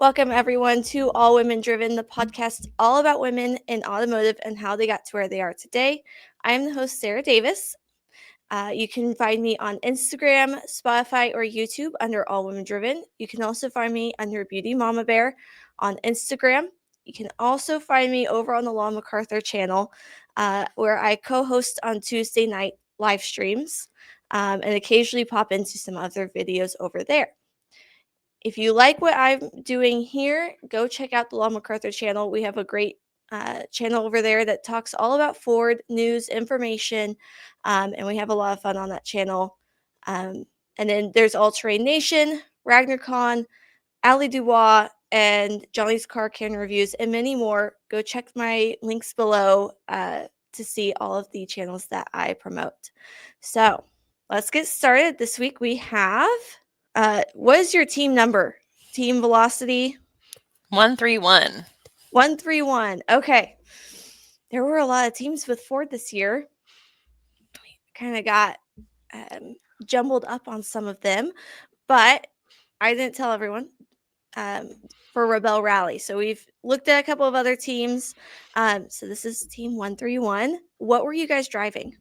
Welcome, everyone, to All Women Driven, the podcast all about women in automotive and how they got to where they are today. I am the host, Sarah Davis. You can find me on Instagram, Spotify, or YouTube under All Women Driven. You can also find me under Beauty Mama Bear on Instagram. You can also find me over on the Law MacArthur channel, where I co-host on Tuesday night live streams and occasionally pop into some other videos over there. If you like what I'm doing here, go check out the Law MacArthur channel. We have a great channel over there that talks all about Ford news, information, and we have a lot of fun on that channel. And then there's All Terrain Nation, RagnarCon, Ali Dubois, and Johnny's Car Can Reviews, and many more. Go check my links below to see all of the channels that I promote. So let's get started. This week we have... what is your team number? Team velocity? 131. 131. Okay. There were a lot of teams with Ford this year. Kind of got jumbled up on some of them, but I didn't tell everyone for Rebelle Rally. So we've looked at a couple of other teams. So this is team 131. What were you guys driving?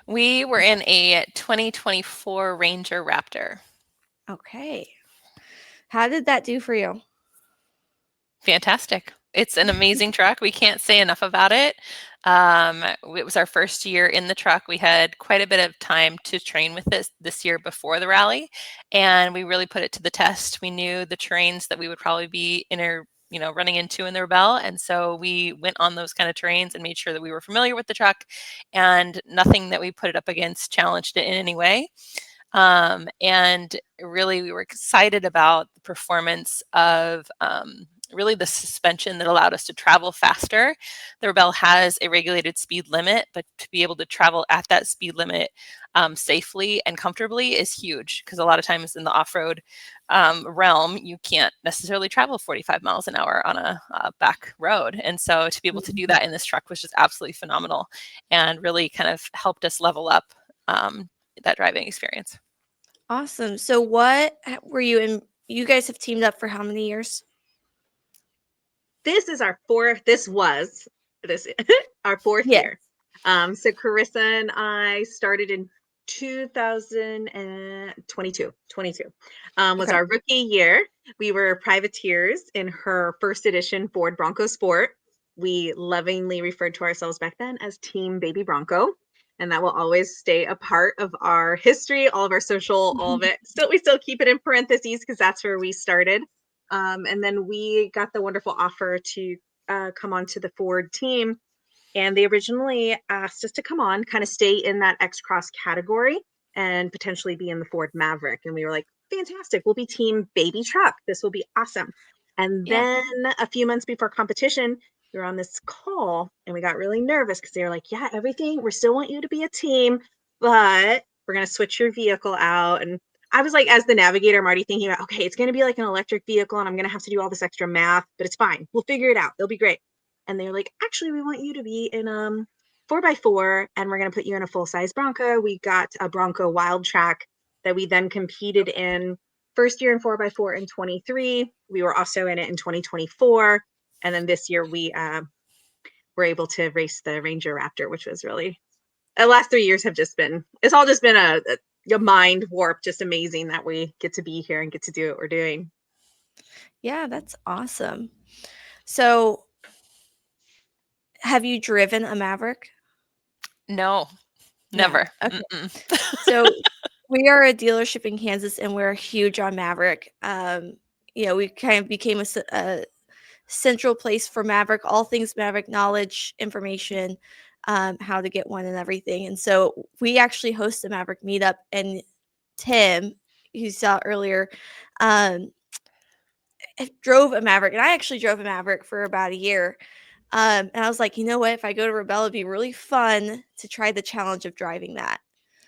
We were in a 2024 Ranger Raptor. Okay. How did that do for you? Fantastic. It's an amazing truck. We can't say enough about it. It was our first year in the truck. We had quite a bit of time to train with this year before the rally, and we really put it to the test. We knew the terrains that we would probably be running into in the Rebelle, and so we went on those kind of terrains and made sure that we were familiar with the truck, and nothing that we put it up against challenged it in any way. And really, we were excited about the performance of really the suspension that allowed us to travel faster. The Rebelle has a regulated speed limit, but to be able to travel at that speed limit safely and comfortably is huge, because a lot of times in the off-road realm, you can't necessarily travel 45 miles an hour on a back road. And so to be able to do that in this truck was just absolutely phenomenal and really kind of helped us level up that driving experience. Awesome. So what were you in? You guys have teamed up for how many years? This is our fourth. This was our fourth year. So Karisa and I started in 2022. Was our rookie year. We were privateers in her first edition Ford Bronco Sport. We lovingly referred to ourselves back then as Team Baby Bronco, and that will always stay a part of our history, all of our social, all of it. We still keep it in parentheses because that's where we started. And then we got the wonderful offer to come on to the Ford team. And they originally asked us to come on, kind of stay in that X-Cross category and potentially be in the Ford Maverick. And we were like, fantastic, we'll be team baby truck. This will be awesome. And then a few months before competition, we were on this call and we got really nervous because they were like, yeah, everything, we still want you to be a team, but we're going to switch your vehicle out. And I was like, as the Navigator, I'm already thinking about, okay, it's going to be like an electric vehicle and I'm going to have to do all this extra math, but it's fine. We'll figure it out. It'll be great. And they're like, actually, we want you to be in 4x4 and we're going to put you in a full-size Bronco. We got a Bronco Wild Track that we then competed in first year in 4x4 in 23. We were also in it in 2024. And then this year we were able to race the Ranger Raptor, which was really, the last 3 years have just been, it's all just been a mind warp, just amazing that we get to be here and get to do what we're doing. Yeah, that's awesome. So have you driven a Maverick? No, never. Okay. So we are a dealership in Kansas and we're huge on Maverick. We kind of became a central place for Maverick, all things Maverick knowledge, information, how to get one and everything. And so we actually host a Maverick meetup, and Tim, who you saw earlier, drove a Maverick, and I actually drove a Maverick for about a year. And I was like, you know what? If I go to Rebelle, it'd be really fun to try the challenge of driving that.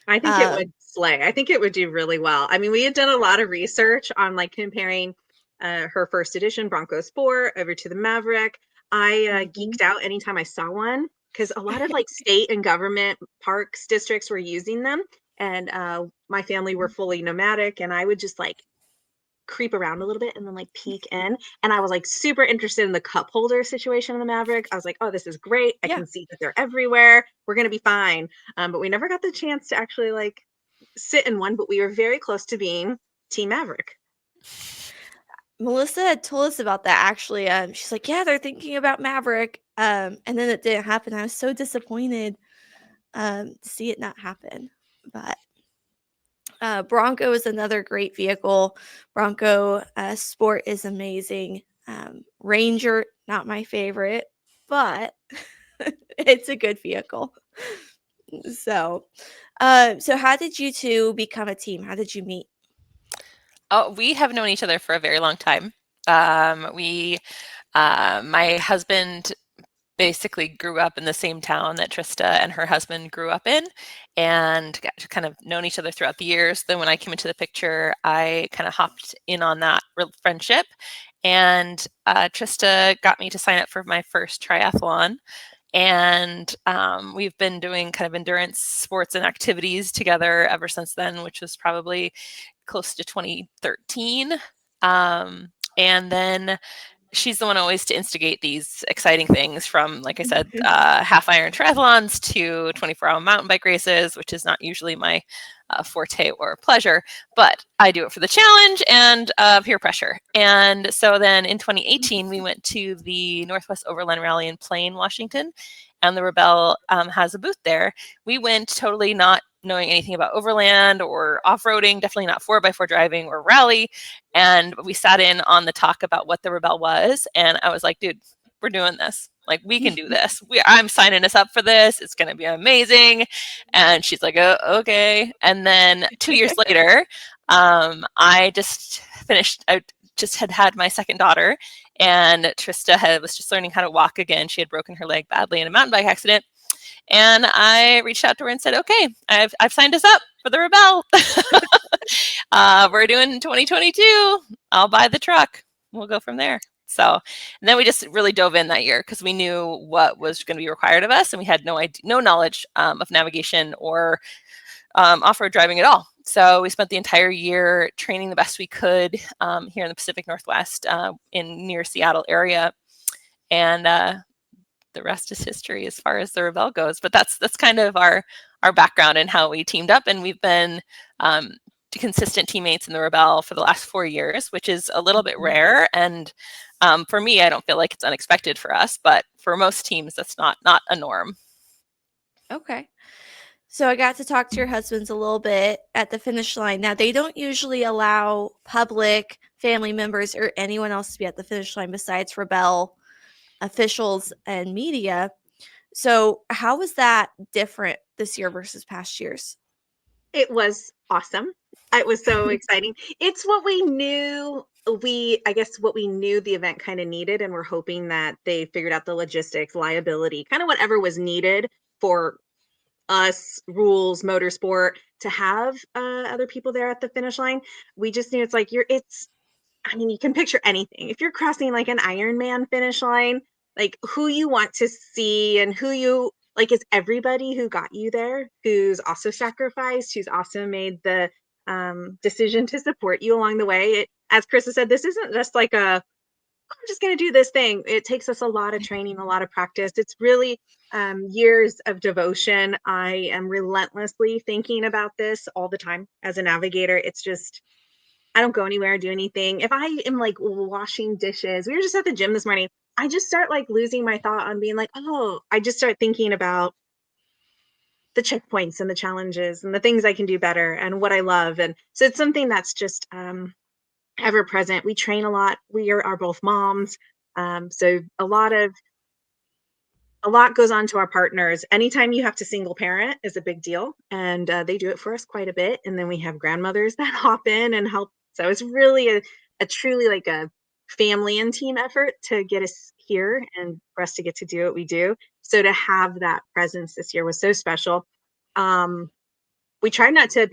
I think it would slay. I think it would do really well. I mean, we had done a lot of research on like comparing her first edition Bronco Sport over to the Maverick. I geeked out anytime I saw one because a lot of like state and government parks districts were using them. And my family were fully nomadic, and I would just like creep around a little bit and then like peek in. And I was like super interested in the cup holder situation in the Maverick. I was like, oh, this is great. I can see that they're everywhere. We're going to be fine. But we never got the chance to actually like sit in one, but we were very close to being Team Maverick. Melissa had told us about that actually. She's like, yeah, they're thinking about Maverick. And then it didn't happen. I was so disappointed to see it not happen. But Bronco is another great vehicle. Bronco Sport is amazing. Ranger, not my favorite, but it's a good vehicle. So how did you two become a team? How did you meet? Oh, we have known each other for a very long time. My husband basically grew up in the same town that Trista and her husband grew up in, and got to kind of known each other throughout the years. Then when I came into the picture, I kind of hopped in on that friendship, and Trista got me to sign up for my first triathlon. And we've been doing kind of endurance sports and activities together ever since then, which was probably close to 2013. And then she's the one always to instigate these exciting things, from, like I said, half iron triathlons to 24-hour mountain bike races, which is not usually my forte or pleasure, but I do it for the challenge and peer pressure. And so then in 2018, we went to the Northwest Overland Rally in Plain, Washington, and the Rebelle has a booth there. We went totally not knowing anything about overland or off-roading, definitely not 4x4 driving or rally. And we sat in on the talk about what the Rebelle was. And I was like, dude, we're doing this. Like, we can do this. I'm signing us up for this. It's going to be amazing. And she's like, oh, okay. And then 2 years later, I just had my second daughter, and Trista was just learning how to walk again. She had broken her leg badly in a mountain bike accident. And I reached out to her and said, okay, I've signed us up for the Rebelle. We're doing 2022. I'll buy the truck. We'll go from there. So, and then we just really dove in that year because we knew what was going to be required of us, and we had no knowledge of navigation or off-road driving at all. So we spent the entire year training the best we could here in the Pacific Northwest, in near Seattle area, and the rest is history as far as the Rebelle goes. But that's kind of our background and how we teamed up, and we've been consistent teammates in the Rebelle for the last 4 years, which is a little bit rare. And for me, I don't feel like it's unexpected for us, but for most teams, that's not a norm. Okay. So I got to talk to your husbands a little bit at the finish line. Now, they don't usually allow public, family members, or anyone else to be at the finish line besides Rebelle officials and media. So how was that different this year versus past years? It was awesome. It was so exciting. It's what we knew. I guess what we knew the event kind of needed, and we're hoping that they figured out the logistics, liability, kind of whatever was needed for us, rules, motorsport, to have other people there at the finish line. We just knew it's like you can picture anything. If you're crossing like an Ironman finish line, like who you want to see and who you like is everybody who got you there, who's also sacrificed, who's also made the decision to support you along the way. As Karisa said, this isn't just like I'm just going to do this thing. It takes us a lot of training, a lot of practice. It's really years of devotion. I am relentlessly thinking about this all the time as a navigator. It's just, I don't go anywhere or do anything. If I am like washing dishes, we were just at the gym this morning, I just start like losing my thought on being like, oh, I just start thinking about the checkpoints and the challenges and the things I can do better and what I love. And so it's something that's just ever present. We train a lot. We are both moms. So a lot goes on to our partners. Anytime you have to single parent is a big deal. And they do it for us quite a bit. And then we have grandmothers that hop in and help. So it's really a truly like a family and team effort to get us here and for us to get to do what we do. So to have that presence this year was so special. We tried not to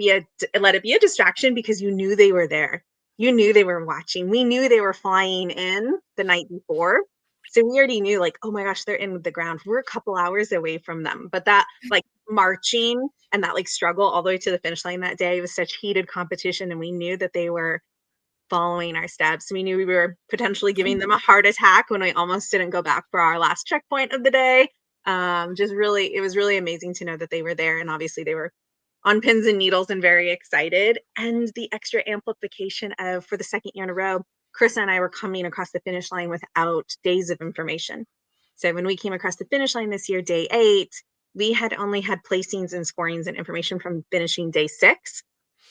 let it be a distraction because you knew they were there. You knew they were watching. We knew they were flying in the night before. So we already knew like, oh my gosh, they're in the ground. We're a couple hours away from them. But that like marching and that like struggle all the way to the finish line that day was such heated competition. And we knew that they were following our steps. We knew we were potentially giving them a heart attack when we almost didn't go back for our last checkpoint of the day. It was really amazing to know that they were there, and obviously they were on pins and needles and very excited. And the extra amplification of, for the second year in a row, Karisa and I were coming across the finish line without days of information. So when we came across the finish line this year, day 8, we had only had placings and scorings and information from finishing day 6.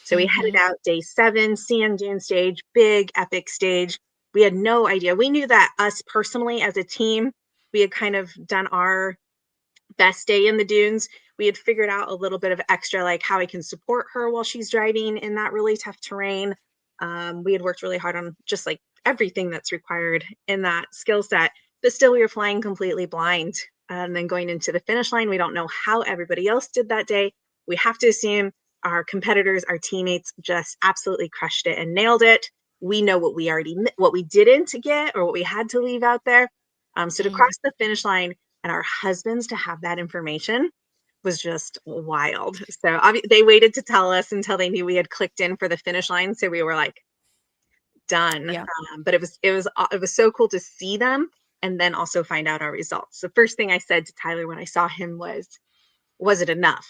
So we headed out day 7, sand dune stage, big epic stage. We had no idea. We knew that us personally as a team, we had kind of done our best day in the dunes. We had figured out a little bit of extra, like how I can support her while she's driving in that really tough terrain. We had worked really hard on just like everything that's required in that skill set, but still we were flying completely blind. And then going into the finish line, we don't know how everybody else did that day. We have to assume our competitors, our teammates just absolutely crushed it and nailed it. We know what we didn't get or what we had to leave out there. So to cross the finish line and our husbands to have that information was just wild. So they waited to tell us until they knew we had clicked in for the finish line. So we were like, done. Yeah. But it was so cool to see them and then also find out our results. The first thing I said to Tyler when I saw him was it enough?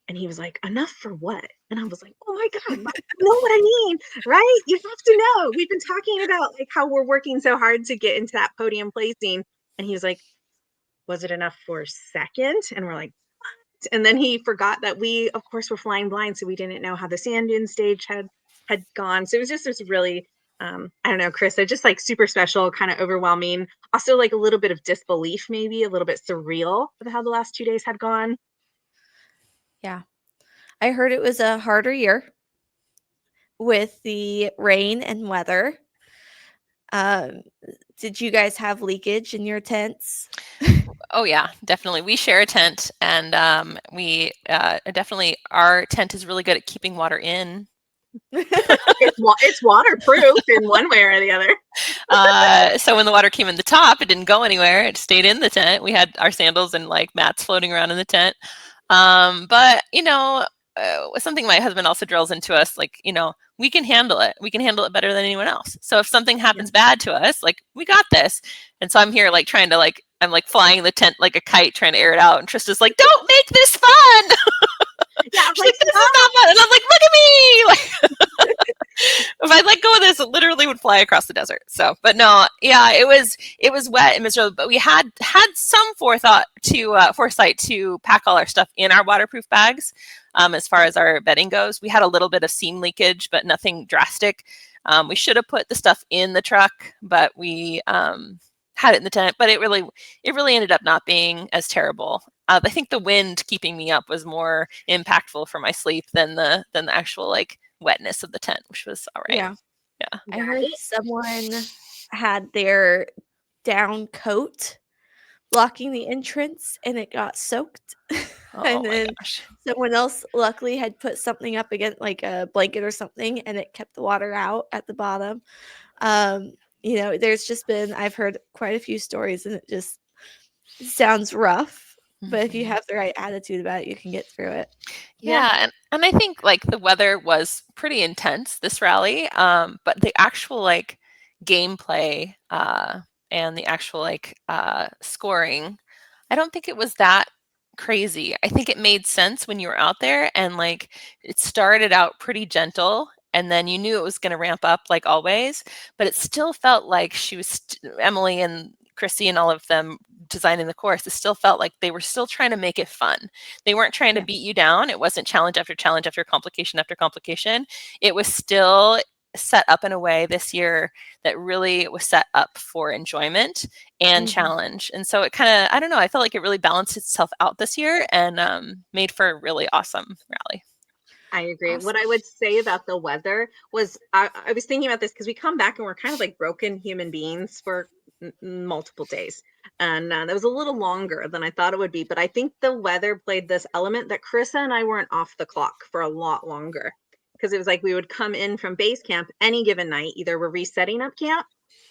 And he was like, enough for what? And I was like, oh my God, you know what I mean, right? You have to know. We've been talking about like how we're working so hard to get into that podium placing. And he was like, was it enough for second? And we're like, what? And then he forgot that we, of course, were flying blind. So we didn't know how the sand dune stage had gone. So it was just this really, I don't know, Karisa, just like super special, kind of overwhelming. Also like a little bit of disbelief, maybe a little bit surreal of how the last 2 days had gone. Yeah. I heard it was a harder year with the rain and weather. Did you guys have leakage in your tents? Oh yeah, definitely. We share a tent, and we definitely, our tent is really good at keeping water in. It's waterproof in one way or the other. So when the water came in the top, it didn't go anywhere. It stayed in the tent. We had our sandals and like mats floating around in the tent. But something my husband also drills into us, like, we can handle it. We can handle it better than anyone else. So if something happens bad to us, like, we got this. And so I'm here like trying to I'm like flying the tent like a kite, trying to air it out. And Trista's like, don't make this fun. Yeah, I'm like, this is not fun. And I'm like, look at me. Like, if I let go of this, it literally would fly across the desert. So, but no, yeah, it was wet and miserable, but we had some foresight to pack all our stuff in our waterproof bags. As far as our bedding goes, we had a little bit of seam leakage, but nothing drastic. We should have put the stuff in the truck, but we had it in the tent. But it really ended up not being as terrible. I think the wind keeping me up was more impactful for my sleep than the actual like wetness of the tent, which was all right. Yeah. Yeah. I heard someone had their down coat blocking the entrance and it got soaked. And then someone else luckily had put something up against like a blanket or something and it kept the water out at the bottom. There's just been, I've heard quite a few stories and it just sounds rough. But if you have the right attitude about it, you can get through it. Yeah. And I think like the weather was pretty intense this rally, but the actual like gameplay and the actual like scoring, I don't think it was that crazy. I think it made sense when you were out there, and like it started out pretty gentle and then you knew it was going to ramp up like always, but it still felt like Emily and Chrissy and all of them designing the course, it still felt like they were still trying to make it fun. They weren't trying to beat you down. It wasn't challenge after challenge after complication after complication. It was still set up in a way this year that really was set up for enjoyment and challenge. And so it kind of, I don't know, I felt like it really balanced itself out this year and made for a really awesome rally. I agree. Awesome. What I would say about the weather was I was thinking about this because we come back and we're kind of like broken human beings for multiple days. And that was a little longer than I thought it would be. But I think the weather played this element that Karisa and I weren't off the clock for a lot longer. Because it was like we would come in from base camp any given night. Either we're resetting up camp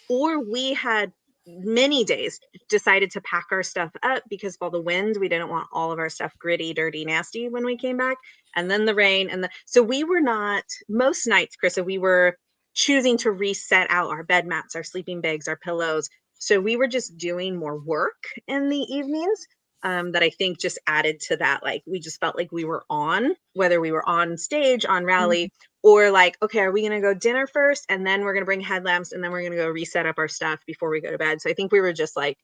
or we had many days decided to pack our stuff up because of all the wind. We didn't want all of our stuff gritty, dirty, nasty when we came back. And then the rain so we were not, most nights, Karisa, we were choosing to reset out our bed mats, our sleeping bags, our pillows. So we were just doing more work in the evenings. That I think just added to that. Like we just felt like we were on, whether we were on stage, on rally, or like, okay, are we going to go dinner first? And then we're going to bring headlamps and then we're going to go reset up our stuff before we go to bed. So I think we were just like,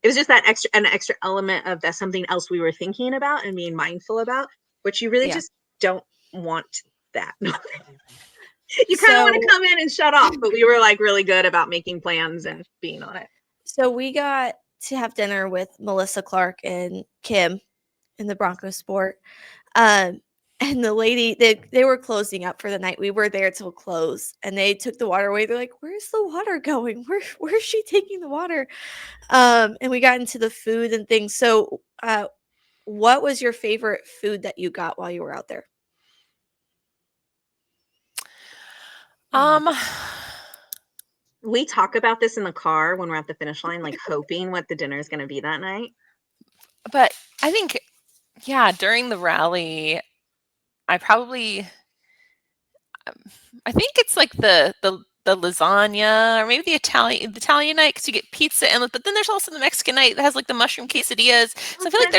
it was just that an extra element of that, something else we were thinking about and being mindful about, which you really just don't want that. You kind of want to come in and shut off, but we were like really good about making plans and being on it. So we got to have dinner with Melissa Clark and Kim in the Bronco Sport. And the lady, they were closing up for the night. We were there till close, and they took the water away. They're like, "Where's the water going? Where's she taking the water?" And we got into the food and things. So, what was your favorite food that you got while you were out there? We talk about this in the car when we're at the finish line, like hoping what the dinner is going to be that night. But I think, during the rally, I think it's like the lasagna, or maybe the Italian night, because you get pizza, but then there's also the Mexican night that has like the mushroom quesadillas. So I feel like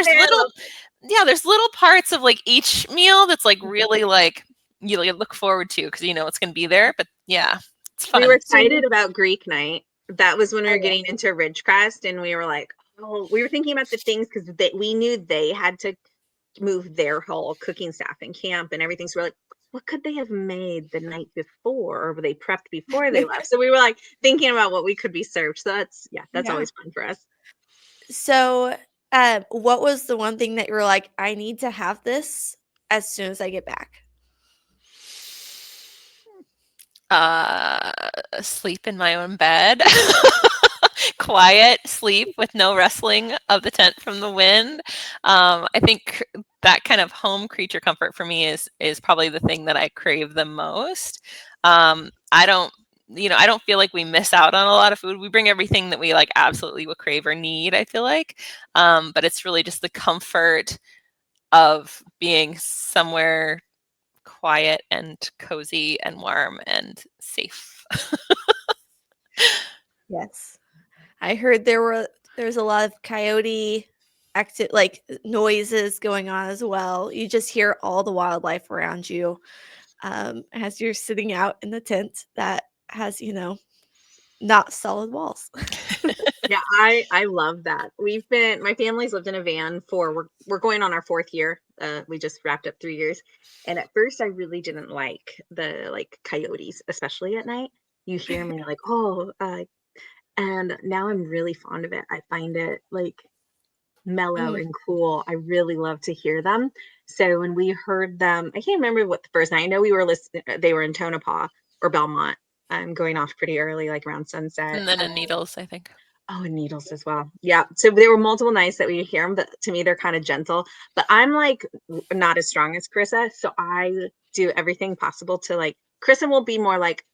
there's little parts of like each meal that's like really like you look forward to because you know it's going to be there. But yeah, it's fun. We were excited about Greek night. That was when we were getting into Ridgecrest, and we were like, oh, we were thinking about the things because we knew they had to move their whole cooking staff in camp and everything. So we're like, what could they have made the night before, or were they prepped before they left? So we were like thinking about what we could be served. So that's always fun for us. So, what was the one thing that you were like, I need to have this as soon as I get back? Sleep in my own bed. Quiet sleep with no rustling of the tent from the wind. I think that kind of home creature comfort for me is probably the thing that I crave the most. I don't feel like we miss out on a lot of food. We bring everything that we like absolutely would crave or need, I feel like. But it's really just the comfort of being somewhere quiet and cozy and warm and safe. Yes. I heard there's a lot of coyote noises going on as well. You just hear all the wildlife around you as you're sitting out in the tent that has, not solid walls. Yeah, I love that. My family's lived in a van we're going on our 4th year. We just wrapped up 3 years. And at first I really didn't like the coyotes, especially at night. You hear them and you're like, oh, and now I'm really fond of it. I find it like mellow and cool. I really love to hear them. So when we heard them, I can't remember what the first night. I know we were listening. They were in Tonopah or Belmont. Going off pretty early, like around sunset. And then in Needles, I think. Oh, and Needles as well. Yeah. So there were multiple nights that we hear them, but to me, they're kind of gentle. But I'm like not as strong as Karisa. So I do everything possible to Karisa will be more like,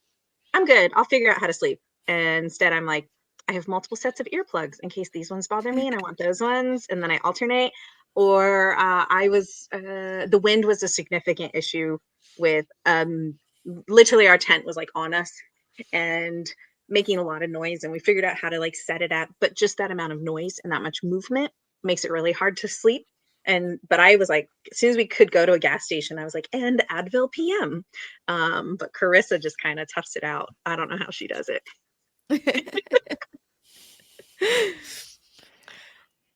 I'm good. I'll figure out how to sleep. And instead, I'm like, I have multiple sets of earplugs in case these ones bother me and I want those ones. And then I alternate. Or the wind was a significant issue with literally our tent was like on us and making a lot of noise. And we figured out how to set it at, but just that amount of noise and that much movement makes it really hard to sleep. But I was like, as soon as we could go to a gas station, I was like, and Advil PM. But Karisa just kind of toughs it out. I don't know how she does it.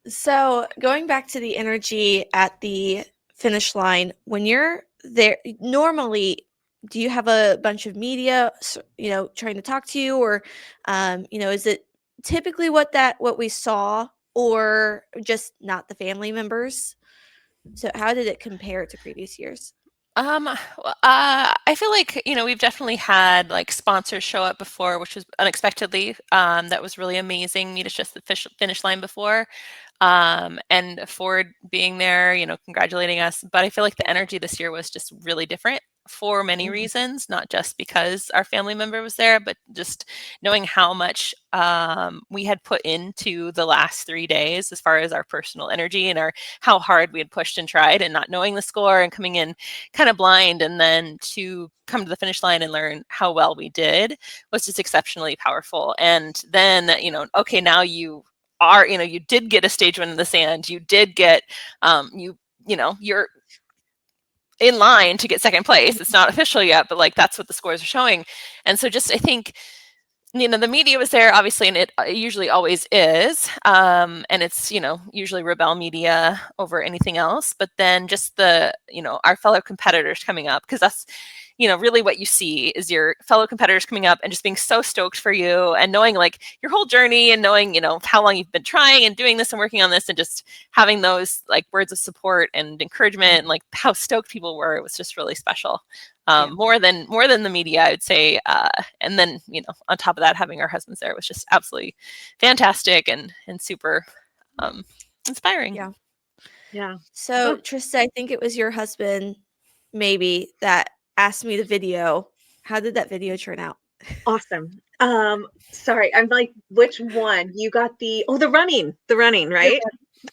So going back to the energy at the finish line, when you're there, normally, do you have a bunch of media, trying to talk to you, or, is it typically what we saw, or just not the family members? So how did it compare to previous years? I feel like, we've definitely had like sponsors show up before, which was unexpectedly. That was really amazing. Meet us just the finish line before. And Ford being there, congratulating us. But I feel like the energy this year was just really different for many reasons, not just because our family member was there, but just knowing how much we had put into the last 3 days as far as our personal energy and how hard we had pushed and tried, and not knowing the score and coming in kind of blind, and then to come to the finish line and learn how well we did was just exceptionally powerful. And then, okay, now you are, you did get a stage win in the sand. You did get, you're in line to get second place. It's not official yet, but like that's what the scores are showing. And so just, I think, the media was there, obviously, and it usually always is. And it's, usually Rebelle media over anything else. But then just our fellow competitors coming up, because that's, really what you see is your fellow competitors coming up and just being so stoked for you, and knowing like your whole journey, and knowing, how long you've been trying and doing this and working on this, and just having those like words of support and encouragement, and like how stoked people were. It was just really special. More than the media, I would say. And then, on top of that, having our husbands there was just absolutely fantastic and super inspiring. Yeah. Yeah. So, Trista, I think it was your husband maybe that asked me the video. How did that video turn out? Awesome. Sorry, I'm like, which one? You got the running, right?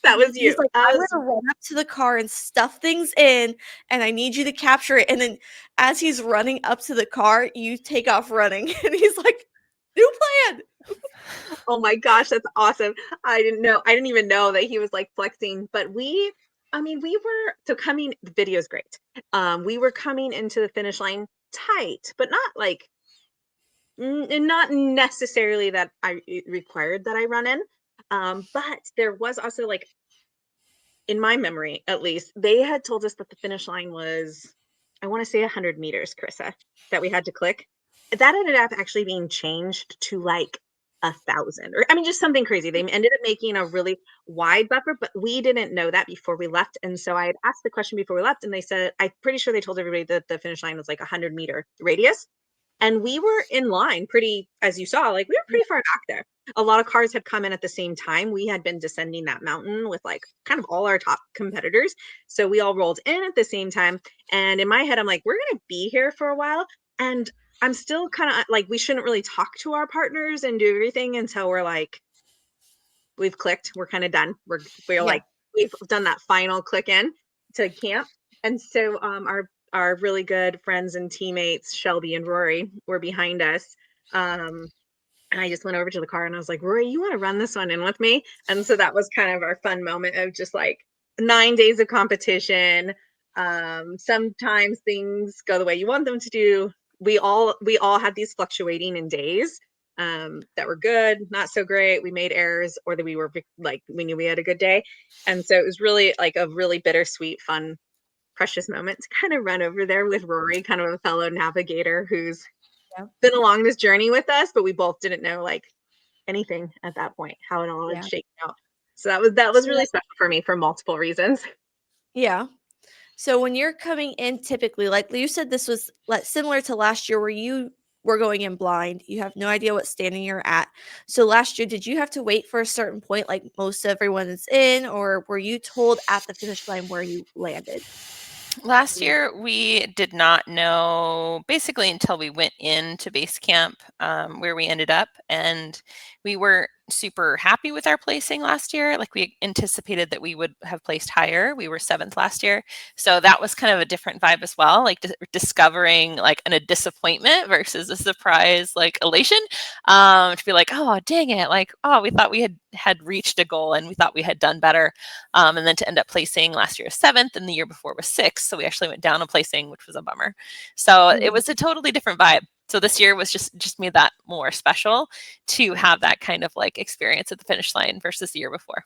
That was you. He's like, I'm gonna run up to the car and stuff things in, and I need you to capture it. And then as he's running up to the car, you take off running. And he's like, new plan. Oh my gosh, that's awesome. I didn't even know that he was like flexing, but we were, so coming, the video's great. We were coming into the finish line tight, but not like, not necessarily that it required that I run in. But there was also, like, in my memory, at least, they had told us that the finish line was, I want to say 100 meters, Karisa, that we had to click. That ended up actually being changed to like 1,000, or just something crazy. They ended up making a really wide buffer, but we didn't know that before we left. And so I had asked the question before we left, and they said, I'm pretty sure they told everybody that the finish line was like 100-meter radius. And we were in line pretty, as you saw, like we were pretty far back there. A lot of cars had come in at the same time. We had been descending that mountain with like kind of all our top competitors. So we all rolled in at the same time. And in my head, I'm like, we're going to be here for a while. And I'm still kind of like, we shouldn't really talk to our partners and do everything until we're like, we've clicked, we're kind of done. We're like, we've done that final click in to camp. And so our really good friends and teammates, Shelby and Rory, were behind us. And I just went over to the car and I was like, Rory, you want to run this one in with me? And so that was kind of our fun moment of just like 9 days of competition. Sometimes things go the way you want them to do. We all had these fluctuating in days that were good, not so great. We made errors, or that we were like, we knew we had a good day. And so it was really like a really bittersweet, fun, precious moment to kind of run over there with Rory, kind of a fellow navigator who's been along this journey with us, but we both didn't know like anything at that point, how it all had shaken out. So that was really special for me for multiple reasons. Yeah. So when you're coming in, typically, like you said, this was like similar to last year where you were going in blind. You have no idea what standing you're at. So last year, did you have to wait for a certain point like most everyone is in, or were you told at the finish line where you landed? Last year, we did not know basically until we went into base camp where we ended up. And we were super happy with our placing last year. Like we anticipated that we would have placed higher. We were 7th last year. So that was kind of a different vibe as well, like discovering like a disappointment versus a surprise, like elation, to be like, oh, dang it. Like, oh, we thought we had reached a goal and we thought we had done better. And then to end up placing last year 7th and the year before was 6th. So we actually went down a placing, which was a bummer. So it was a totally different vibe. So this year was just made that more special to have that kind of like experience at the finish line versus the year before.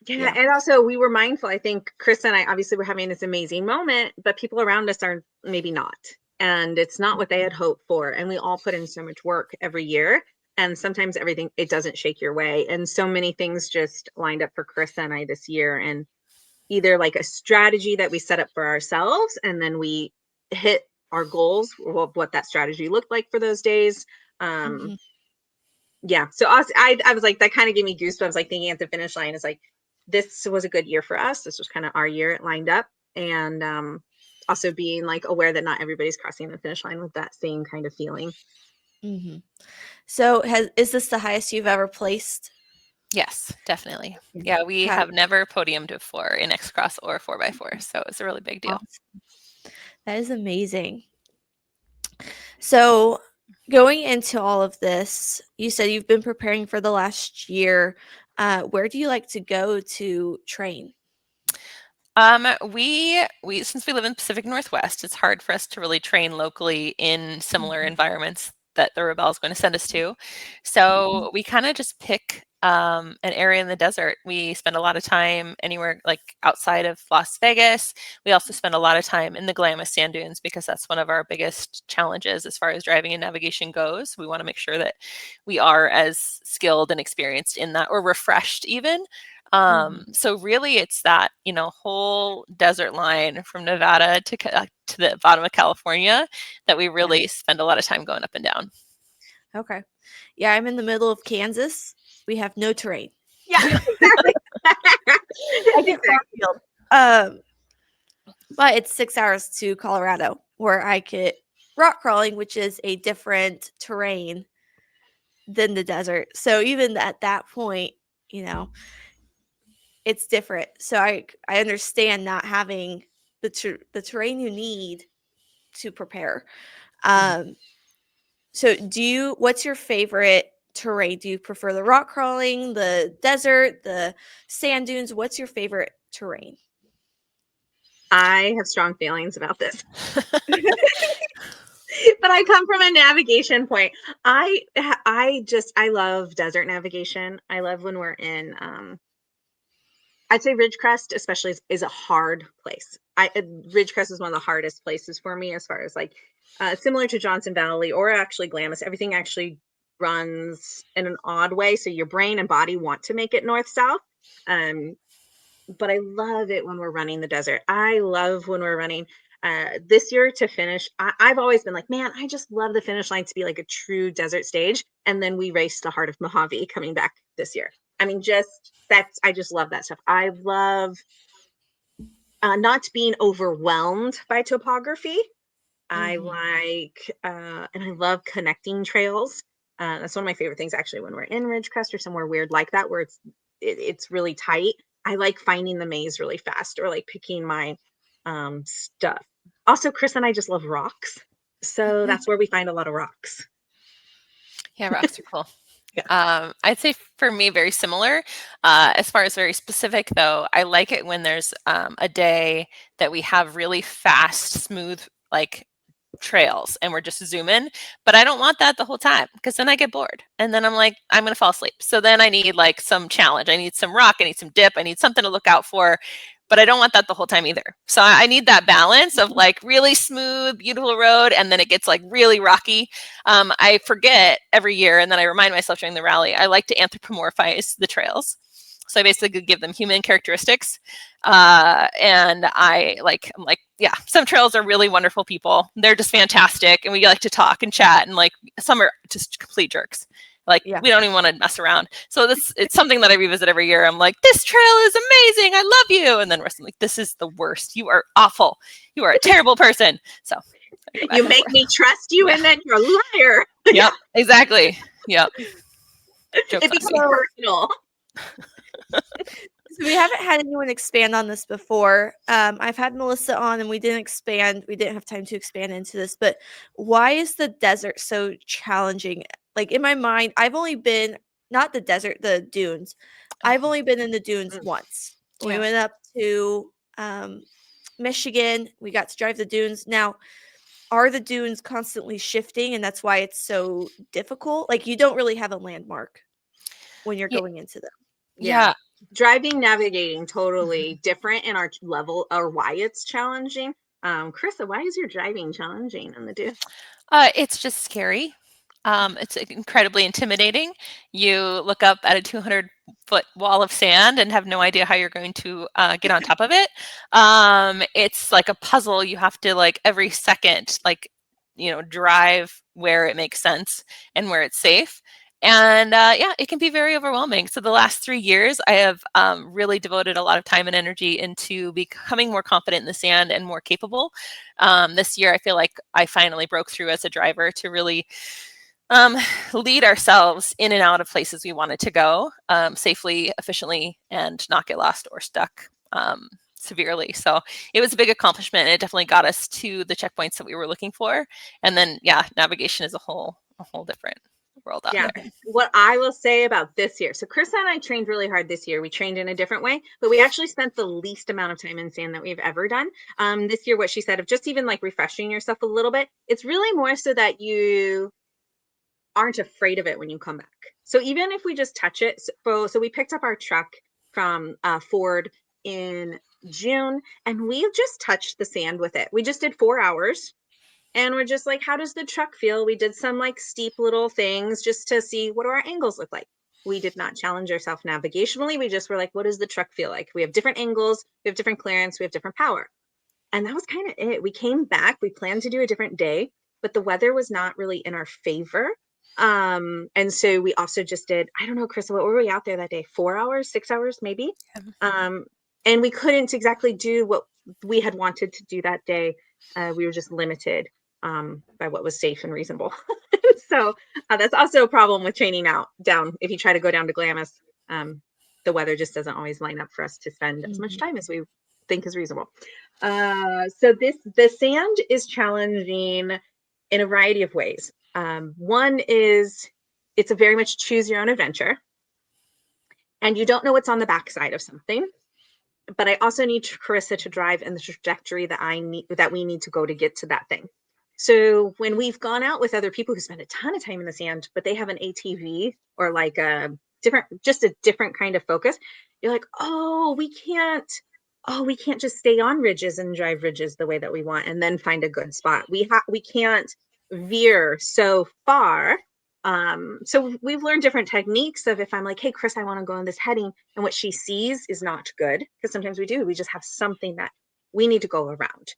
Yeah. And also we were mindful. I think Chris and I obviously were having this amazing moment, but people around us are maybe not. And it's not what they had hoped for. And we all put in so much work every year. And sometimes everything, it doesn't shake your way. And so many things just lined up for Chris and I this year. And either like a strategy that we set up for ourselves, and then we hit our goals, what that strategy looked like for those days. Yeah. So I was like, that kind of gave me goosebumps, like thinking at the finish line is like, this was a good year for us. This was kind of our year. It lined up. And also being like aware that not everybody's crossing the finish line with that same kind of feeling. Mm-hmm. So is this the highest you've ever placed? Yes, definitely. Yeah, we have never podiumed before in X Cross or 4x4, so it's a really big deal. Awesome. That is amazing. So going into all of this, you said you've been preparing for the last year. Where do you like to go to train? We since we live in Pacific Northwest, it's hard for us to really train locally in similar environments that the Rebelle is going to send us to. So we kind of just pick an area in the desert. We spend a lot of time anywhere like outside of Las Vegas. We also spend a lot of time in the Glamis sand dunes because that's one of our biggest challenges as far as driving and navigation goes. We want to make sure that we are as skilled and experienced in that, or refreshed even. So really it's that, whole desert line from Nevada to the bottom of California that we really spend a lot of time going up and down. Okay. Yeah, I'm in the middle of Kansas. We have no terrain. Yeah, exactly. I get cornfield. But it's 6 hours to Colorado where I could rock crawling, which is a different terrain than the desert. So even at that point, it's different. So I understand not having the terrain you need to prepare. So what's your favorite terrain? Do you prefer the rock crawling, the desert, the sand dunes? What's your favorite terrain? I have strong feelings about this. But I come from a navigation point. I love desert navigation. I love when we're in I'd say Ridgecrest especially is a hard place. Ridgecrest is one of the hardest places for me as far as like similar to Johnson Valley or actually Glamis. Everything actually runs in an odd way, so your brain and body want to make it north south. But I love it when we're running the desert. I love when we're running this year to finish. I've always been like, man, I just love the finish line to be like a true desert stage. And then we raced the Heart of Mojave coming back this year. I mean, I just love that stuff. I love not being overwhelmed by topography. I like, and I love connecting trails. That's one of my favorite things actually when we're in Ridgecrest or somewhere weird like that, where it's really tight. I like finding the maze really fast or like picking my stuff. Also, Chris and I just love rocks. So that's where we find a lot of rocks. Yeah, rocks are cool. Yeah. I'd say for me, very similar. As far as very specific, though, I like it when there's a day that we have really fast, smooth, like trails and we're just zooming, but I don't want that the whole time because then I get bored and then I'm like, I'm gonna fall asleep. So then I need like some challenge. I need some rock, I need some dip, I need something to look out for, but I don't want that the whole time either. So I need that balance of like really smooth, beautiful road, and then it gets like really rocky. I forget every year, and then I remind myself during the rally, I like to anthropomorphize the trails. So I basically give them human characteristics. And I'm like, yeah, some trails are really wonderful people. They're just fantastic. And we like to talk and chat, and like some are just complete jerks. Like we don't even want to mess around. So it's something that I revisit every year. I'm like, this trail is amazing. I love you. And then the rest I'm like, this is the worst. You are awful. You are a terrible person. So you make me trust you, and then you're a liar. Yep, exactly. Yep. It becomes personal. So we haven't had anyone expand on this before. I've had Melissa on and we didn't expand. We didn't have time to expand into this, but why is the desert so challenging? Like in my mind, I've only been, not the desert, the dunes. I've only been in the dunes once. We went up to Michigan. We got to drive the dunes. Now, are the dunes constantly shifting and that's why it's so difficult? Like you don't really have a landmark when you're going into them. Yeah. Driving, navigating, totally different in our level or why it's challenging. Karisa, why is your driving challenging in the dunes? It's just scary. It's incredibly intimidating. You look up at a 200-foot wall of sand and have no idea how you're going to get on top of it. It's like a puzzle. You have to like every second, like, drive where it makes sense and where it's safe. And yeah, it can be very overwhelming. So the last 3 years, I have really devoted a lot of time and energy into becoming more confident in the sand and more capable. This year, I feel like I finally broke through as a driver to really lead ourselves in and out of places we wanted to go safely, efficiently, and not get lost or stuck severely. So it was a big accomplishment, and it definitely got us to the checkpoints that we were looking for. And then, yeah, navigation is a whole different world out there. What I will say about this year, so Krista and I trained really hard this year. We trained in a different way, but we actually spent the least amount of time in sand that we've ever done. This year, what she said of just even like refreshing yourself a little bit, it's really more so that you aren't afraid of it when you come back. So even if we just touch it, so we picked up our truck from Ford in June, and we just touched the sand with it. We just did 4 hours. And we're just like, how does the truck feel? We did some like steep little things just to see what do our angles look like. We did not challenge ourselves navigationally. We just were like, what does the truck feel like? We have different angles, we have different clearance, we have different power. And that was kind of it. We came back, we planned to do a different day, but the weather was not really in our favor. And so we also just did, I don't know, Krista, what were we out there that day? 4 hours, 6 hours, maybe? And we couldn't exactly do what we had wanted to do that day. We were just limited by what was safe and reasonable. So that's also a problem with training down. If you try to go down to Glamis, the weather just doesn't always line up for us to spend as much time as we think is reasonable. So the sand is challenging in a variety of ways. One is it's a very much choose your own adventure, and you don't know what's on the backside of something. But I also need Karisa to drive in the trajectory that we need to go to get to that thing. So when we've gone out with other people who spend a ton of time in the sand, but they have an ATV or like a different kind of focus, you're like, we can't just stay on ridges and drive ridges the way that we want and then find a good spot. We can't veer so far. So we've learned different techniques of if I'm like, hey, Chris, I want to go on this heading, and what she sees is not good, because sometimes we just have something that we need to go around.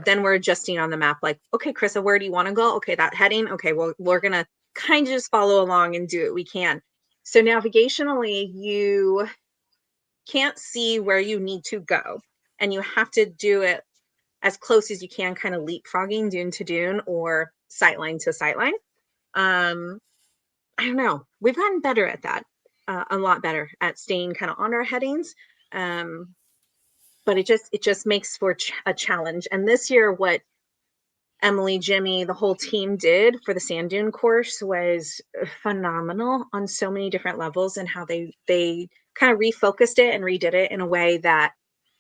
Then we're adjusting on the map, like, okay, Krista, where do you want to go? Okay, that heading. Okay, well, we're going to kind of just follow along and do what we can. So navigationally, you can't see where you need to go, and you have to do it as close as you can, kind of leapfrogging dune to dune or sightline to sightline. I don't know. We've gotten better at that, a lot better at staying kind of on our headings. But it just makes for a challenge. And this year, what Emily, Jimmy, the whole team did for the sand dune course was phenomenal on so many different levels, and how they kind of refocused it and redid it in a way that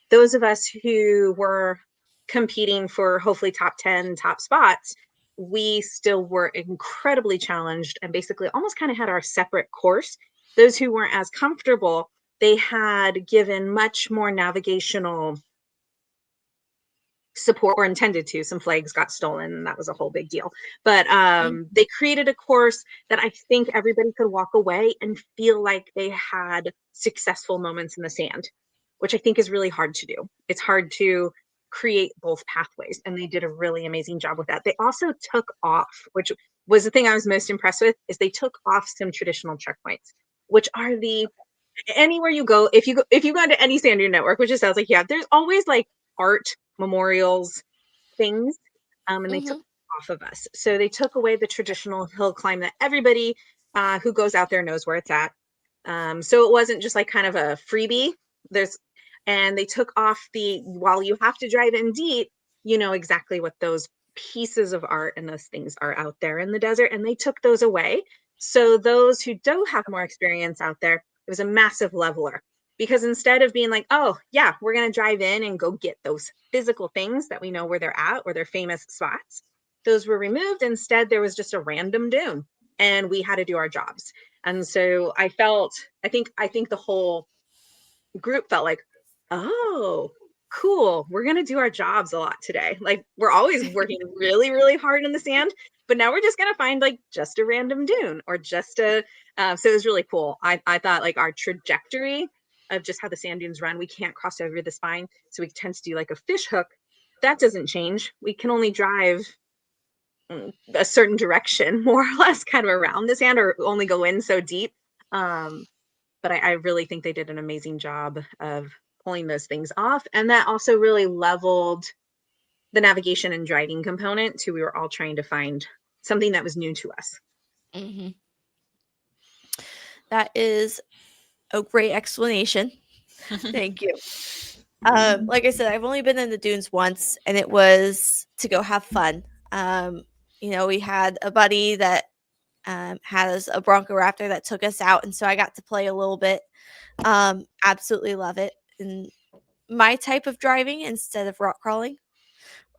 those of us who were competing for hopefully top 10 top spots, we still were incredibly challenged and basically almost kind of had our separate course. Those who weren't as comfortable, they had given much more navigational support, or intended to. Some flags got stolen, and that was a whole big deal. But they created a course that I think everybody could walk away and feel like they had successful moments in the sand, which I think is really hard to do. It's hard to create both pathways, and they did a really amazing job with that. They also took off, which was the thing I was most impressed with, is they took off some traditional checkpoints, which are anywhere you go, if you go into any sand dune network, which it sounds like there's always like art, memorials, things, and they took off of us. So they took away the traditional hill climb that everybody who goes out there knows where it's at. So it wasn't just like kind of a freebie. And they took off while you have to drive in deep, you know exactly what those pieces of art and those things are out there in the desert, and they took those away. So those who do have more experience out there, it was a massive leveler, because instead of being like, oh yeah, we're going to drive in and go get those physical things that we know where they're at or their famous spots, those were removed. Instead, there was just a random dune, and we had to do our jobs. And so I think the whole group felt like, oh, cool, we're going to do our jobs a lot today. Like, we're always working really, really hard in the sand, but now we're just going to find like just a random dune or just so it was really cool. I thought like our trajectory of just how the sand dunes run, we can't cross over the spine, so we tend to do like a fish hook. That doesn't change. We can only drive a certain direction, more or less, kind of around the sand, or only go in so deep. But I really think they did an amazing job of pulling those things off. And that also really leveled the navigation and driving component to, we were all trying to find something that was new to us. Mm-hmm. That is a great explanation. Thank you. Like I said, I've only been in the dunes once, and it was to go have fun. We had a buddy that has a Bronco Raptor that took us out, and so I got to play a little bit. Absolutely love it. And my type of driving instead of rock crawling.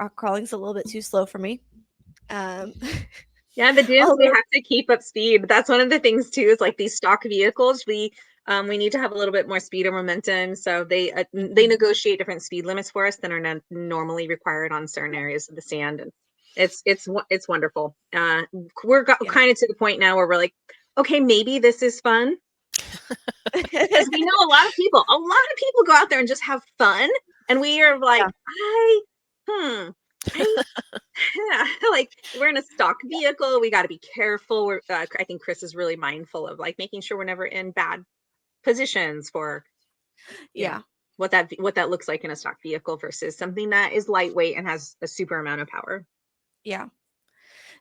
Rock crawling's a little bit too slow for me. Yeah, the dunes, we have to keep up speed. That's one of the things too, is like these stock vehicles, we need to have a little bit more speed or momentum. So they negotiate different speed limits for us than are not normally required on certain areas of the sand. And it's wonderful. We're kind of to the point now where we're like, okay, maybe this is fun. Because we know a lot of people go out there and just have fun. And we are like, yeah, like we're in a stock vehicle. We got to be careful. I think Chris is really mindful of like making sure we're never in bad positions for what that looks like in a stock vehicle versus something that is lightweight and has a super amount of power. Yeah.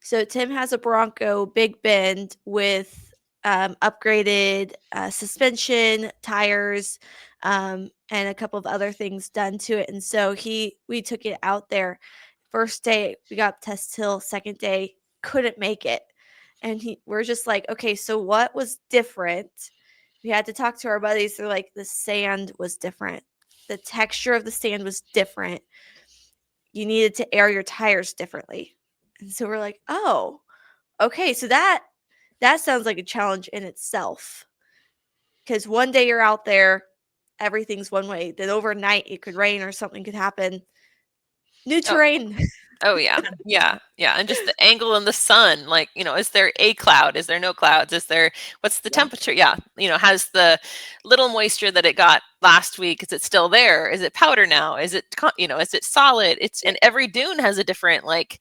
So Tim has a Bronco Big Bend with upgraded suspension, tires, and a couple of other things done to it. And so we took it out there. First day we got up Test Hill. Second day couldn't make it, and we're just like, okay, so what was different? We had to talk to our buddies. They're like, the sand was different. The texture of the sand was different. You needed to air your tires differently. And so we're like, oh, okay. So that sounds like a challenge in itself. Because one day you're out there, everything's one way. Then overnight it could rain or something could happen. New terrain. Oh yeah. And just the angle in the sun, like, is there a cloud? Is there no clouds? What's the temperature? Yeah. Has the little moisture that it got last week, is it still there? Is it powder now? Is it, is it solid? And every dune has a different, like,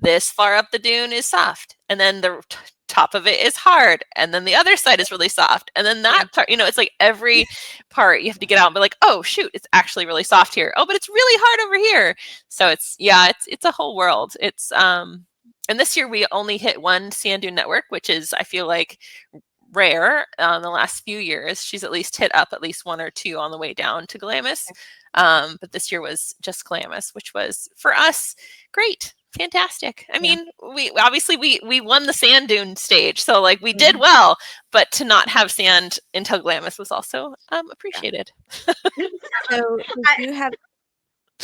this far up the dune is soft, and then the top of it is hard, and then the other side is really soft, and then that part, it's like every part you have to get out and be like, oh shoot, it's actually really soft here. Oh, but it's really hard over here. So it's a whole world. It's and this year we only hit one sand dune network, which is, I feel like, rare. The last few years she's at least hit up at least one or two on the way down to Glamis. But this year was just Glamis, which was for us great. Fantastic. I mean, we won the sand dune stage, so like we did well, but to not have sand until Glamis was also appreciated. So did you have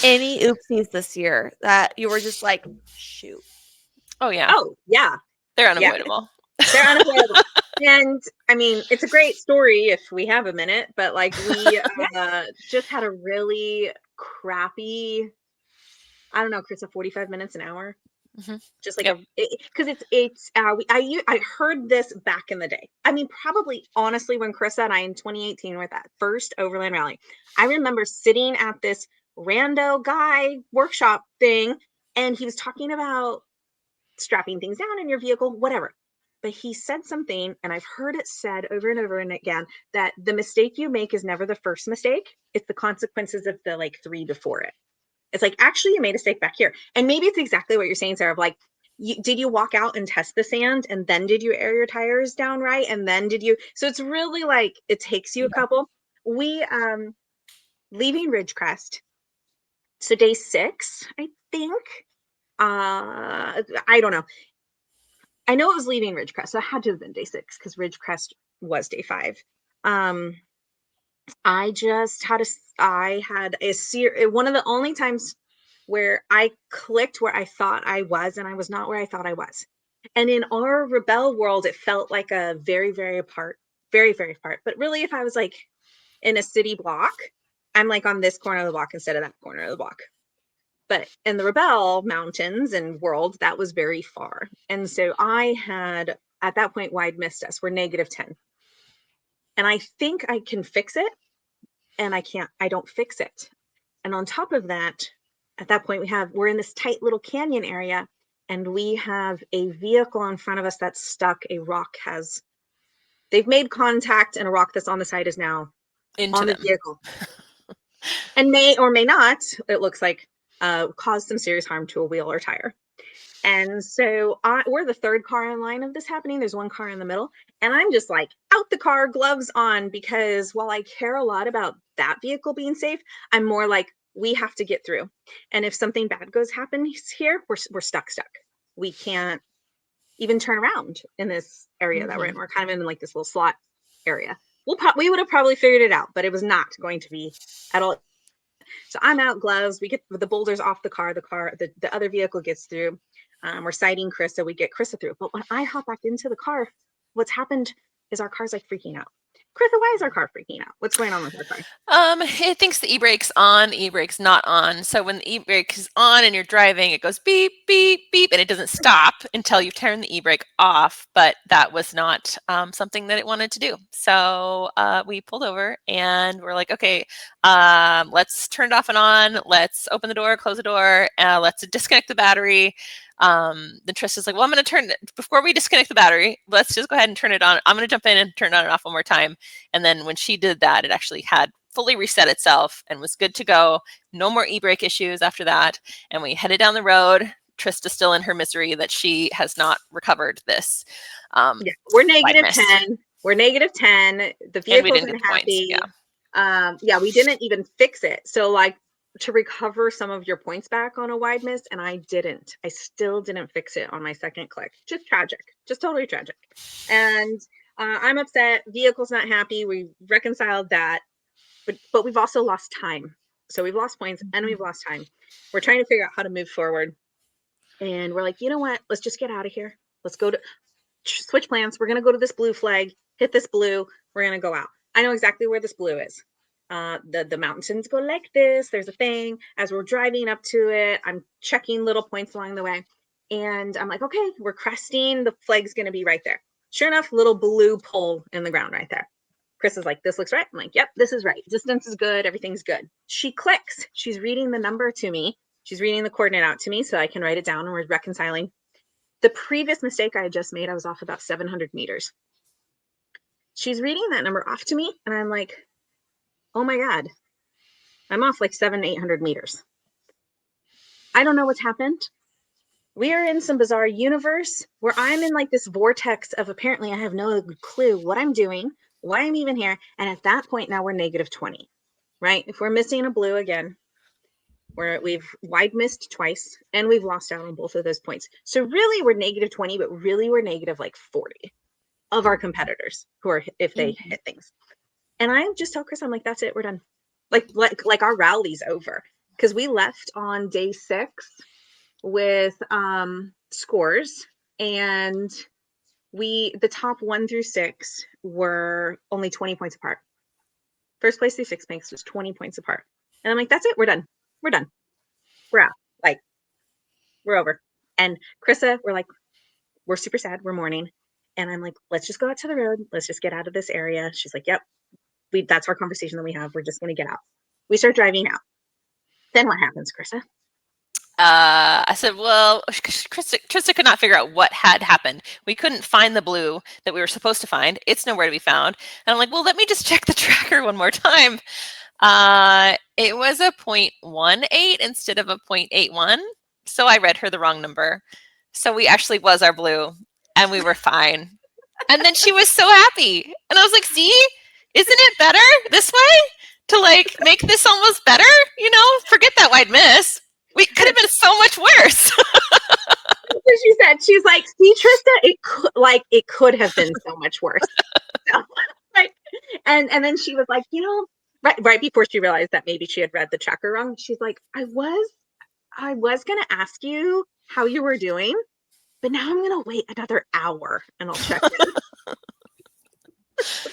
any oopsies this year that you were just like, shoot? Oh yeah. They're unavoidable. They're unavoidable. And I mean, it's a great story if we have a minute, but like we just had a really crappy, I don't know, Chris, 45 minutes an hour. Mm-hmm. Just like because I heard this back in the day. I mean, probably honestly, when Chris and I in 2018 were at that first Overland Rally, I remember sitting at this rando guy workshop thing, and he was talking about strapping things down in your vehicle, whatever. But he said something, and I've heard it said over and over and again, that the mistake you make is never the first mistake. It's the consequences of the like 3 before it. It's like, actually, you made a mistake back here. And maybe it's exactly what you're saying, Sarah, of like, did you walk out and test the sand, and then did you air your tires down right? And then did you? So it's really like, it takes you a couple. We, leaving Ridgecrest. So day 6, I think, I don't know. I know it was leaving Ridgecrest. So it had to have been day 6 because Ridgecrest was day 5. I had one of the only times where I clicked where I thought I was, and I was not where I thought I was. And in our Rebelle world, it felt like a very, very apart, very, very apart. But really, if I was like in a city block, I'm like on this corner of the block instead of that corner of the block. But in the Rebelle mountains and world, that was very far. And so I had, at that point, wide missed us. We're -10. And I think I can fix it, and I don't fix it. And on top of that, at that point we're in this tight little canyon area, and we have a vehicle in front of us that's stuck. They've made contact, and a rock that's on the side is now Into on the them. vehicle. And may or may not, it looks like, cause some serious harm to a wheel or tire. And so we're the third car in line of this happening. There's one car in the middle. And I'm just like out the car, gloves on, because while I care a lot about that vehicle being safe, I'm more like, we have to get through. And if something bad happens here, we're stuck. We can't even turn around in this area that we're in. We're kind of in like this little slot area. We would have probably figured it out, but it was not going to be at all. So I'm out, gloves. We get the boulders off the car. The other vehicle gets through. We're citing Krista. We get Krista through. But when I hop back into the car, what's happened is our car's like freaking out. Krista, why is our car freaking out? What's going on with our car? It thinks the e-brake's on, the e-brake's not on. So when the e-brake is on and you're driving, it goes beep, beep, beep, and it doesn't stop until you turn the e-brake off. But that was not something that it wanted to do. So we pulled over and we're like, okay, let's turn it off and on. Let's open the door, close the door. Let's disconnect the battery. Then Trista's like, well, I'm going to turn it before we disconnect the battery. Let's just go ahead and turn it on. I'm going to jump in and turn it on and off one more time. And then when she did that, it actually had fully reset itself and was good to go. No more e-brake issues after that. And we headed down the road. Trista's still in her misery that she has not recovered this. Yeah, we're negative 10. We're negative 10. The vehicle's unhappy. Yeah, we didn't even fix it. So like, to recover some of your points back on a wide miss, and I still didn't fix it on my second click. Just tragic, just totally tragic. And I'm upset. Vehicle's not happy. We reconciled that, but we've also lost time. So we've lost points and we've lost time. We're trying to figure out how to move forward. And we're like, you know what? Let's just get out of here. Let's go to switch plans. We're going to go to this blue flag, hit this blue. We're going to go out. I know exactly where this blue is. The mountains go like this. There's a thing. As we're driving up to it, I'm checking little points along the way. And I'm like, okay, we're cresting. The flag's going to be right there. Sure enough, little blue pole in the ground right there. Chris is like, this looks right. I'm like, yep, this is right. Distance is good. Everything's good. She clicks. She's reading the number to me. She's reading the coordinate out to me so I can write it down, and we're reconciling. The previous mistake I had just made, I was off about 700 meters. She's reading that number off to me, and I'm like, oh my God, I'm off like 800 meters. I don't know what's happened. We are in some bizarre universe where I'm in like this vortex of apparently I have no clue what I'm doing, why I'm even here. And at that point now we're negative 20, right? If we're missing a blue again, we've wide missed twice and we've lost out on both of those points. So really we're negative 20, but really we're negative like 40 of our competitors who are, if they hit things. And I just tell Chris, I'm like, that's it, we're done. Like our rally's over. Because we left on day 6 with scores, and the top 1 through 6 were only 20 points apart. First place through 6 place was 20 points apart. And I'm like, that's it, we're done. We're out. Like, we're over. And Krista, we're super sad, we're mourning. And I'm like, let's just go out to the road. Let's just get out of this area. She's like, yep. That's our conversation that we have. We're just going to get out. We start driving out. Then what happens, Krista? I said, well, Trista could not figure out what had happened. We couldn't find the blue that we were supposed to find. It's nowhere to be found. And I'm like, well, let me just check the tracker one more time. It was a 0.18 instead of a 0.81. So I read her the wrong number. So we actually was our blue and we were fine. And then she was so happy. And I was like, see, isn't it better this way to like make this almost better? You know, forget that wide miss. We could have been so much worse. She said, she's like, see, Trista, it could have been so much worse. So, and then she was like, you know, right before she realized that maybe she had read the tracker wrong, she's like, I was gonna ask you how you were doing, but now I'm gonna wait another hour and I'll check in.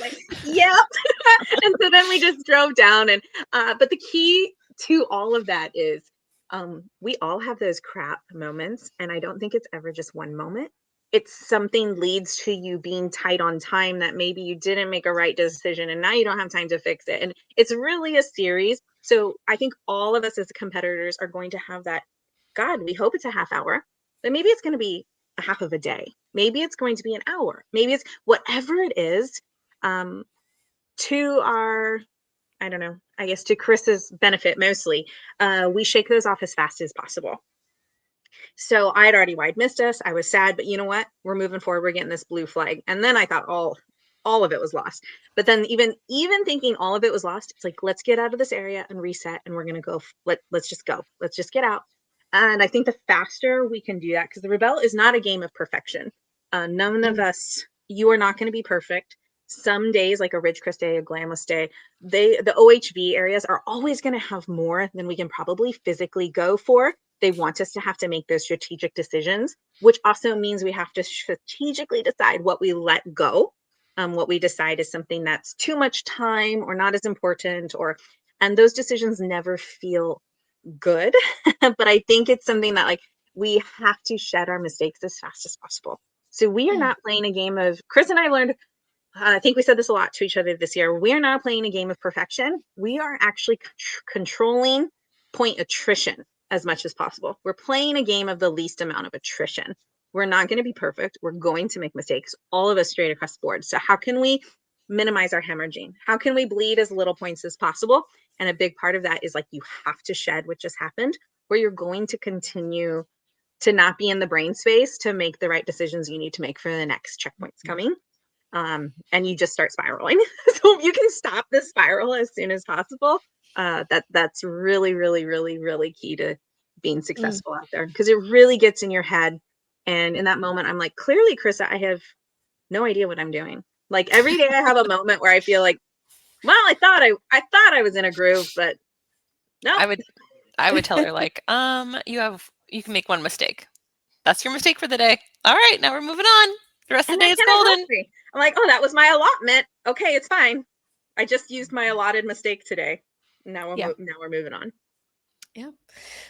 Like, yeah. And so then we just drove down, and but the key to all of that is we all have those crap moments, and I don't think it's ever just one moment. It's something leads to you being tight on time that maybe you didn't make a right decision and now you don't have time to fix it. And it's really a series. So I think all of us as competitors are going to have that. God, we hope it's a half hour. then maybe it's going to be a half of a day. Maybe it's going to be an hour. Maybe it's whatever it is. To our, I don't know, I guess to Chris's benefit mostly, we shake those off as fast as possible. So I had already wide missed us. I was sad, but you know what? We're moving forward. We're getting this blue flag. And then I thought, all of it was lost. But then even thinking all of it was lost, it's like, let's get out of this area and reset. And we're going to go. Let's just go. Let's just get out. And I think the faster we can do that, because the Rebelle is not a game of perfection. None of us, you are not going to be perfect. Some days, like a Ridgecrest day, a Glamless day, the OHV areas are always going to have more than we can probably physically go for. They want us to have to make those strategic decisions, which also means we have to strategically decide what we let go, what we decide is something that's too much time or not as important, and those decisions never feel good. But I think it's something that like we have to shed our mistakes as fast as possible. So we are not playing a game of, Chris and I learned, I think we said this a lot to each other this year. We are not playing a game of perfection. We are actually controlling point attrition as much as possible. We're playing a game of the least amount of attrition. We're not going to be perfect. We're going to make mistakes, all of us straight across the board. So how can we minimize our hemorrhaging? How can we bleed as little points as possible? And a big part of that is like, you have to shed what just happened, or you're going to continue to not be in the brain space to make the right decisions you need to make for the next checkpoints coming. And you just start spiraling. So if you can stop the spiral as soon as possible, that's really, really, really, really key to being successful out there, because it really gets in your head. And in that moment, I'm like, clearly, Karisa, I have no idea what I'm doing. Like every day I have a moment where I feel like, well, I thought I was in a groove, but no. I would tell her like, you can make one mistake. That's your mistake for the day. All right, now we're moving on. The rest of the day is golden. I'm like, oh, that was my allotment. Okay, it's fine. I just used my allotted mistake today. Now we're moving on. Yeah.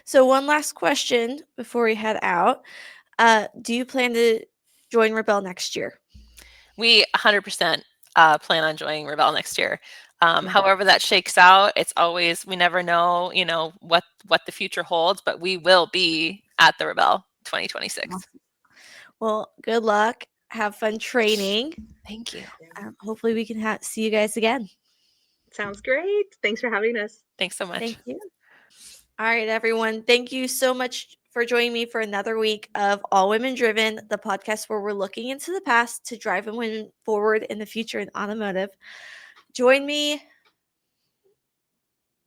So one last question before we head out. Do you plan to join Rebelle next year? We 100% plan on joining Rebelle next year. However that shakes out, it's always, we never know, what the future holds, but we will be at the Rebelle 2026. Well, good luck. Have fun training. Thank you. Hopefully we can see you guys again. Sounds great. Thanks for having us. Thanks so much. Thank you. All right, everyone. Thank you so much for joining me for another week of All Women Driven, the podcast where we're looking into the past to drive women forward in the future in automotive. Join me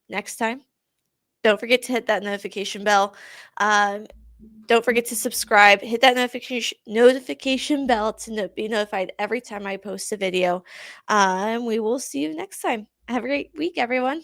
next time. Don't forget to hit that notification bell. Don't forget to subscribe. Hit that notification bell to be notified every time I post a video. And we will see you next time. Have a great week, everyone.